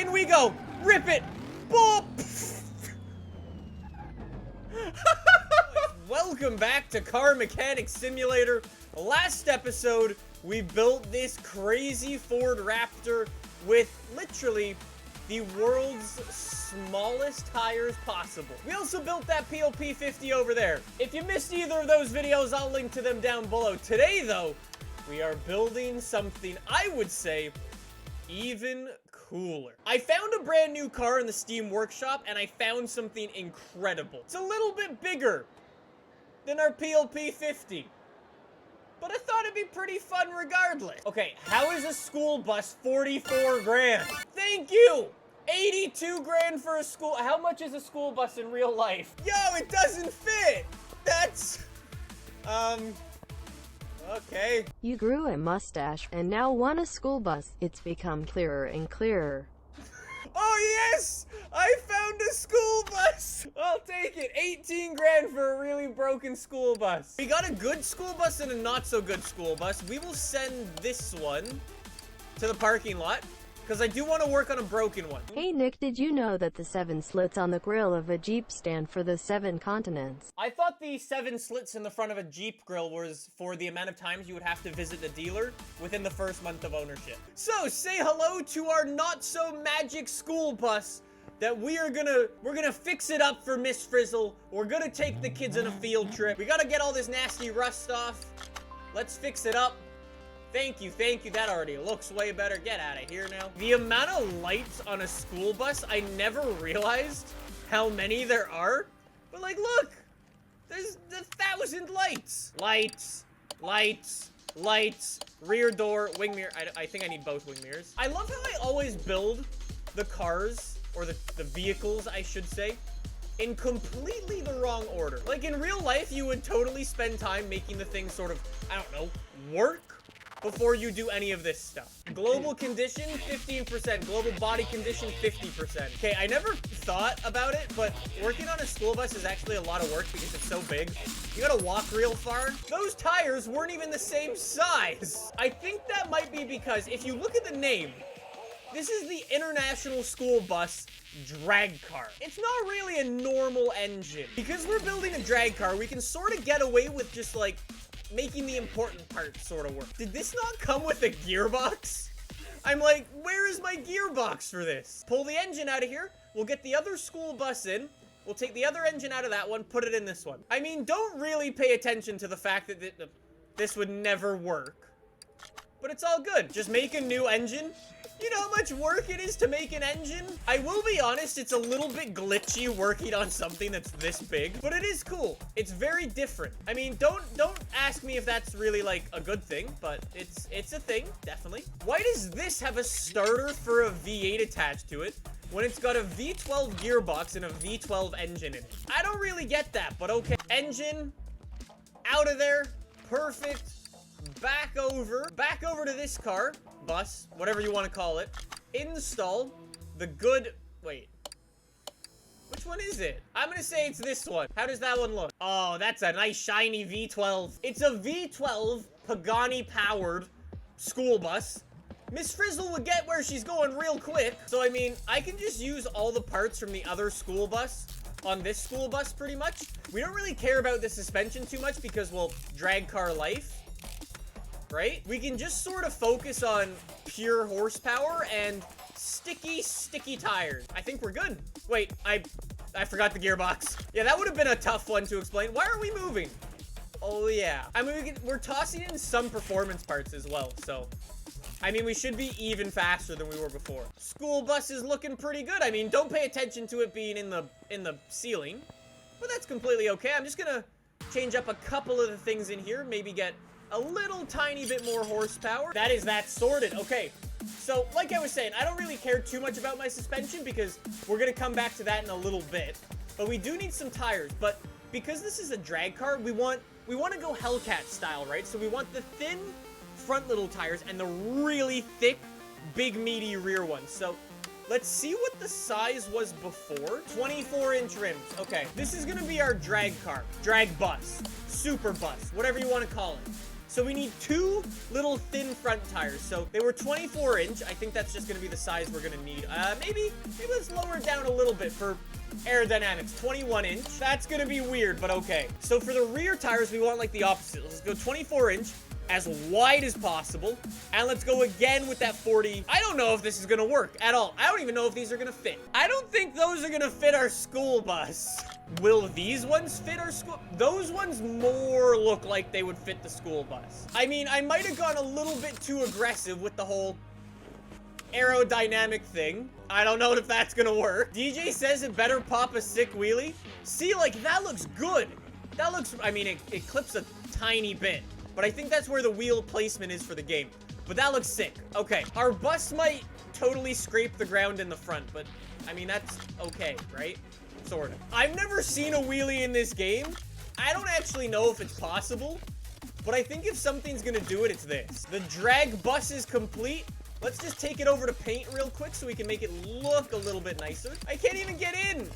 In we go. Rip it. Boop. Welcome back to Car Mechanic Simulator. Last episode, we built this crazy Ford Raptor with literally the world's smallest tires possible. We also built that PLP 50 over there. If you missed either of those videos, I'll link to them down below. Today, though, we are building something I would say even cooler. I found a brand new car in the Steam Workshop, and I found something incredible. It's a little bit bigger than our PLP 50. But I thought it'd be pretty fun regardless. Okay, how is a school bus 44 grand? Thank you! 82 grand for a school. How much is a school bus in real life? Yo, it doesn't fit! That's... okay. You grew a mustache and now want a school bus. It's become clearer and clearer. Oh yes! I found a school bus! I'll take it. 18 grand for a really broken school bus. We got a good school bus and a not so good school bus. We will send this one to the parking lot because I do want to work on a broken one. Hey Nick, did you know that the 7 slits on the grill of a Jeep stand for the 7 continents? I thought the 7 slits in the front of a Jeep grill was for the amount of times you would have to visit the dealer within the first month of ownership. So say hello to our not so magic school bus that we're gonna fix it up for Miss Frizzle. We're gonna take the kids on a field trip. We gotta get all this nasty rust off. Let's fix it up. Thank you, thank you. That already looks way better. Get out of here now. The amount of lights on a school bus, I never realized how many there are. But like, look, there's 1,000 lights. Lights, lights, lights, rear door, wing mirror. I think I need both wing mirrors. I love how I always build the cars, or the vehicles, I should say, in completely the wrong order. Like in real life, you would totally spend time making the thing sort of, I don't know, work before you do any of this stuff. Global condition, 15%. Global body condition, 50%. Okay, I never thought about it, but working on a school bus is actually a lot of work because it's so big. You gotta walk real far. Those tires weren't even the same size. I think that might be because if you look at the name, this is the International School Bus Drag Car. It's not really a normal engine. Because we're building a drag car, we can sort of get away with just like making the important parts sort of work. Did this not come with a gearbox? I'm like, where is my gearbox for this? Pull the engine out of here. We'll get the other school bus in. We'll take the other engine out of that one, put it in this one. I mean, don't really pay attention to the fact that this would never work. But it's all good. Just make a new engine. You know how much work it is to make an engine? I will be honest, it's a little bit glitchy working on something that's this big, but it is cool. It's very different. I mean, don't ask me if that's really like a good thing, but it's a thing, definitely. Why does this have a starter for a V8 attached to it when it's got a V12 gearbox and a V12 engine in it? I don't really get that, but okay. Engine out of there. Perfect. Back over to this car, bus, whatever you want to call it. Install the good, wait. Which one is it? I'm gonna say it's this one. How does that one look? Oh, that's a nice shiny V12. It's a V12 Pagani powered school bus. Miss Frizzle would get where she's going real quick. So, I mean, I can just use all the parts from the other school bus on this school bus pretty much. We don't really care about the suspension too much because, well, drag car life. Right? We can just sort of focus on pure horsepower and sticky tires. I think we're good. Wait, I forgot the gearbox. Yeah, that would have been a tough one to explain. Why are we moving? Oh, yeah. I mean, we're tossing in some performance parts as well, so... I mean, we should be even faster than we were before. School bus is looking pretty good. I mean, don't pay attention to it being in the ceiling. But that's completely okay. I'm just gonna change up a couple of the things in here. Maybe get a little tiny bit more horsepower. That is that sorted. Okay, so like I was saying, I don't really care too much about my suspension because we're gonna come back to that in a little bit. But we do need some tires. But because this is a drag car, we want to go Hellcat style, right? So we want the thin front little tires and the really thick, big meaty rear ones. So let's see what the size was before. 24-inch rims. Okay, this is gonna be our drag car, drag bus, super bus, whatever you want to call it. So we need 2 little thin front tires. So they were 24 inch. I think that's just gonna be the size we're gonna need. Maybe let's lower it down a little bit for aerodynamics. 21 inch. That's gonna be weird, but okay. So for the rear tires, we want like the opposite. Let's go 24 inch. As wide as possible, and let's go again with that 40. I don't know if this is gonna work at all. I don't even know if these are gonna fit. I don't think those are gonna fit our school bus. Will these ones fit our school? Those ones more look like they would fit the school bus. I mean, I might have gone a little bit too aggressive with the whole aerodynamic thing. I don't know if that's gonna work. DJ says it better pop a sick wheelie. See, like, that looks good. That looks, I mean, it clips a tiny bit. But I think that's where the wheel placement is for the game. But that looks sick. Okay, our bus might totally scrape the ground in the front, but I mean, that's okay, right? Sort of. I've never seen a wheelie in this game. I don't actually know if it's possible, but I think if something's gonna do it, it's this. The drag bus is complete. Let's just take it over to paint real quick so we can make it look a little bit nicer. I can't even get in.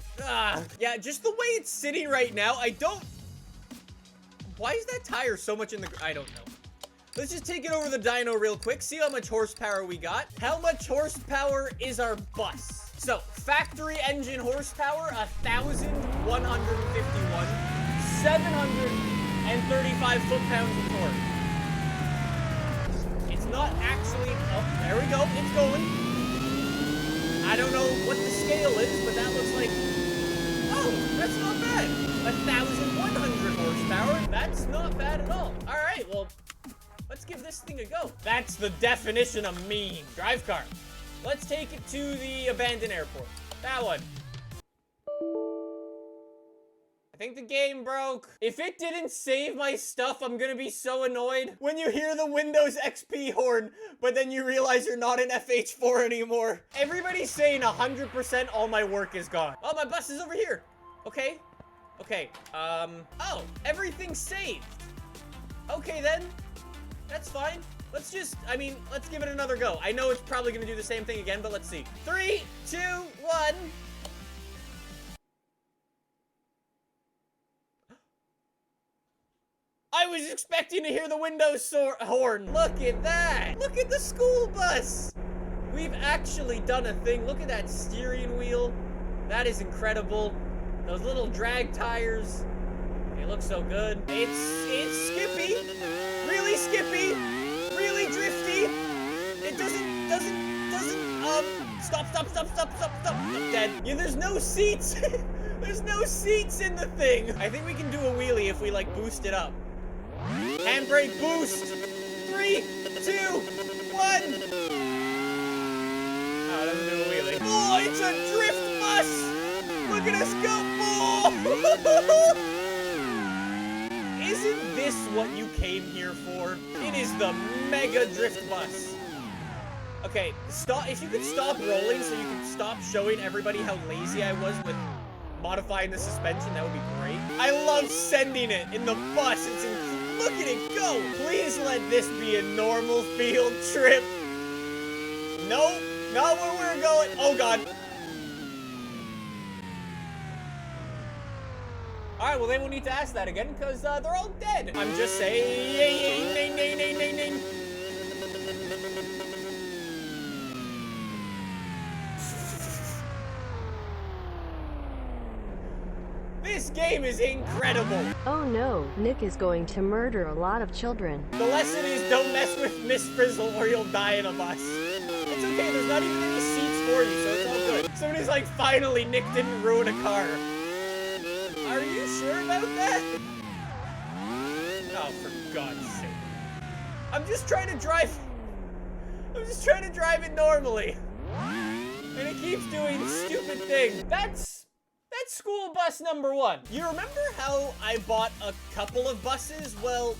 Yeah, just the way it's sitting right now, I don't... Why is that tire so much in the... I don't know. Let's just take it over the dyno real quick. See how much horsepower we got. How much horsepower is our bus? So, factory engine horsepower, 1,151. 735 foot-pounds of torque. It's not actually... Oh, there we go. It's going. I don't know what the scale is, but that looks like... Oh, that's not bad. 1,100 horsepower. That's not bad at all. All right, well, let's give this thing a go. That's the definition of mean. Drive car. Let's take it to the abandoned airport. That one. I think the game broke. If it didn't save my stuff, I'm gonna be so annoyed. When you hear the Windows XP horn, but then you realize you're not in FH4 anymore. Everybody's saying 100% all my work is gone. Oh, my bus is over here. Okay. Okay. Oh, everything's saved. Okay, then. That's fine. Let's just, I mean, let's give it another go. I know it's probably gonna do the same thing again, but let's see. 3, 2, 1. I was expecting to hear the Windows horn. Look at that. Look at the school bus. We've actually done a thing. Look at that steering wheel. That is incredible. Those little drag tires. They look so good. It's skippy. Really skippy. Really drifty. It doesn't, stop. I'm dead. Yeah, there's no seats. There's no seats in the thing. I think we can do a wheelie if we, like, boost it up. Handbrake boost. 3, 2, 1. Oh, it doesn't do a wheelie. Oh, it's a drift bus. Look at us go. Oh. Isn't this what you came here for? It is the mega drift bus. Okay, stop. If you could stop rolling so you can stop showing everybody how lazy I was with modifying the suspension, that would be great. I love sending it in the bus. It's look at it go. Please let this be a normal field trip. Nope, not where we're going. Oh, God. All right, well, they won't need to ask that again because they're all dead. I'm just saying. This game is incredible. Oh no, Nick is going to murder a lot of children. The lesson is don't mess with Miss Frizzle or you'll die in a bus. It's okay, there's not even any seats for you, so it's all good. Somebody's like, finally, Nick didn't ruin a car. Are you sure about that? Oh, for God's sake. I'm just trying to drive it normally. And it keeps doing stupid things. That's school bus number 1. You remember how I bought a couple of buses? Well,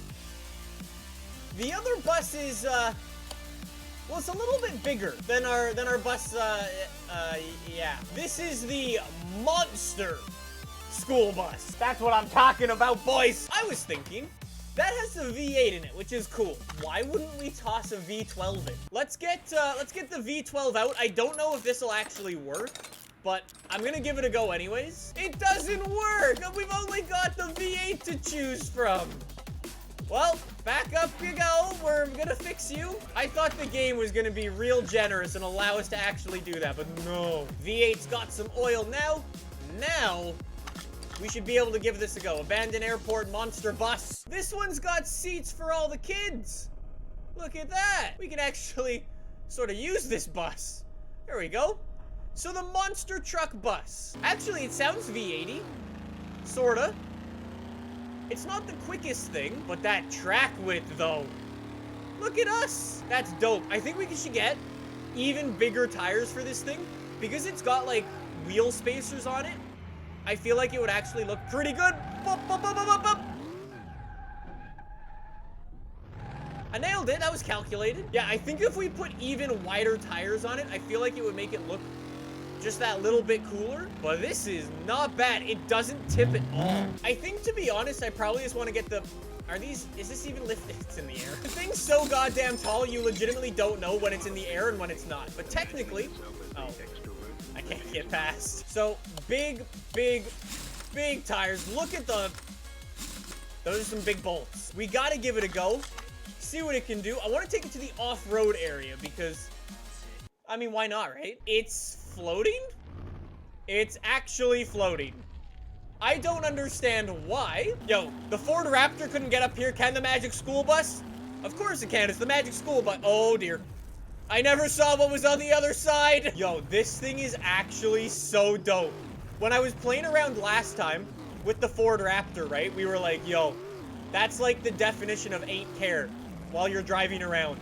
the other bus is, well, it's a little bit bigger than our bus, yeah. This is the monster school bus. That's what I'm talking about, boys. I was thinking, that has a V8 in it, which is cool. Why wouldn't we toss a V12 in? Let's get the V12 out. I don't know if this will actually work, but I'm gonna give it a go anyways. It doesn't work! We've only got the V8 to choose from. Well, back up you go. We're gonna fix you. I thought the game was gonna be real generous and allow us to actually do that, but no. V8's got some oil now. Now, we should be able to give this a go. Abandoned airport monster bus. This one's got seats for all the kids. Look at that. We can actually sort of use this bus. There we go. So the monster truck bus. Actually, it sounds V80. Sorta. It's not the quickest thing, but that track width, though. Look at us. That's dope. I think we should get even bigger tires for this thing because it's got, like, wheel spacers on it. I feel like it would actually look pretty good. Boop, boop, boop, boop, boop. I nailed it. That was calculated. Yeah, I think if we put even wider tires on it, I feel like it would make it look just that little bit cooler. But this is not bad. It doesn't tip at all. I think, to be honest, I probably just want to get the... is this even lifted? It's in the air. The thing's so goddamn tall, you legitimately don't know when it's in the air and when it's not. But technically... Oh. I can't get past. So, big tires. Look at the... Those are some big bolts. We gotta give it a go. See what it can do. I want to take it to the off-road area because... I mean, why not, right? It's floating? It's actually floating. I don't understand why. Yo, the Ford Raptor couldn't get up here. Can the Magic School Bus? Of course it can. It's the Magic School Bus. Oh, dear. I never saw what was on the other side. Yo, this thing is actually so dope. When I was playing around last time with the Ford Raptor, right? We were like, yo, that's like the definition of ain't care while you're driving around.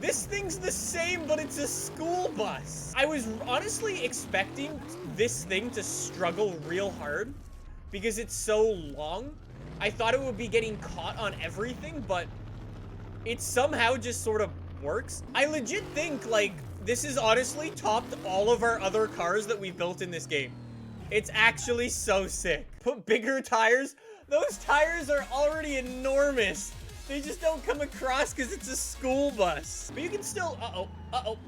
This thing's the same, but it's a school bus. I was honestly expecting this thing to struggle real hard because it's so long. I thought it would be getting caught on everything, but it somehow just sort of works. I legit think, like, this is honestly topped all of our other cars that we've built in this game. It's actually so sick. Put bigger tires. Those tires are already enormous. They just don't come across because it's a school bus. But you can still... Uh-oh.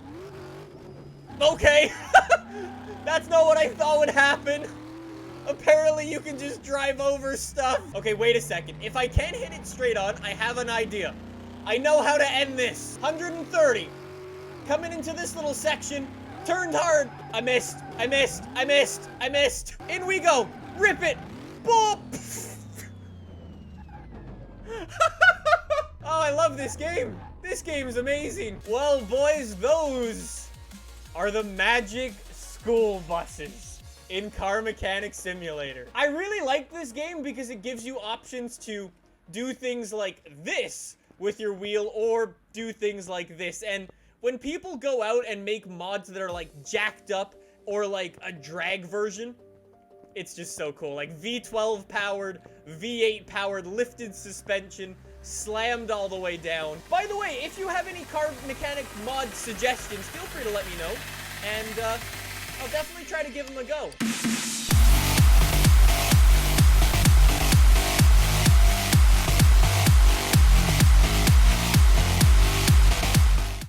Okay. That's not what I thought would happen. Apparently, you can just drive over stuff. Okay, wait a second. If I can't hit it straight on, I have an idea. I know how to end this. 130. Coming into this little section. Turned hard. I missed. In we go. Rip it. Boop. Oh, I love this game. This game is amazing. Well, boys, those are the Magic School Buses in Car Mechanic Simulator. I really like this game because it gives you options to do things like this with your wheel or do things like this. And when people go out and make mods that are like jacked up or like a drag version, it's just so cool. Like V12 powered, V8 powered, lifted suspension, slammed all the way down. By the way, if you have any Car Mechanic mod suggestions, feel free to let me know. And I'll definitely try to give them a go.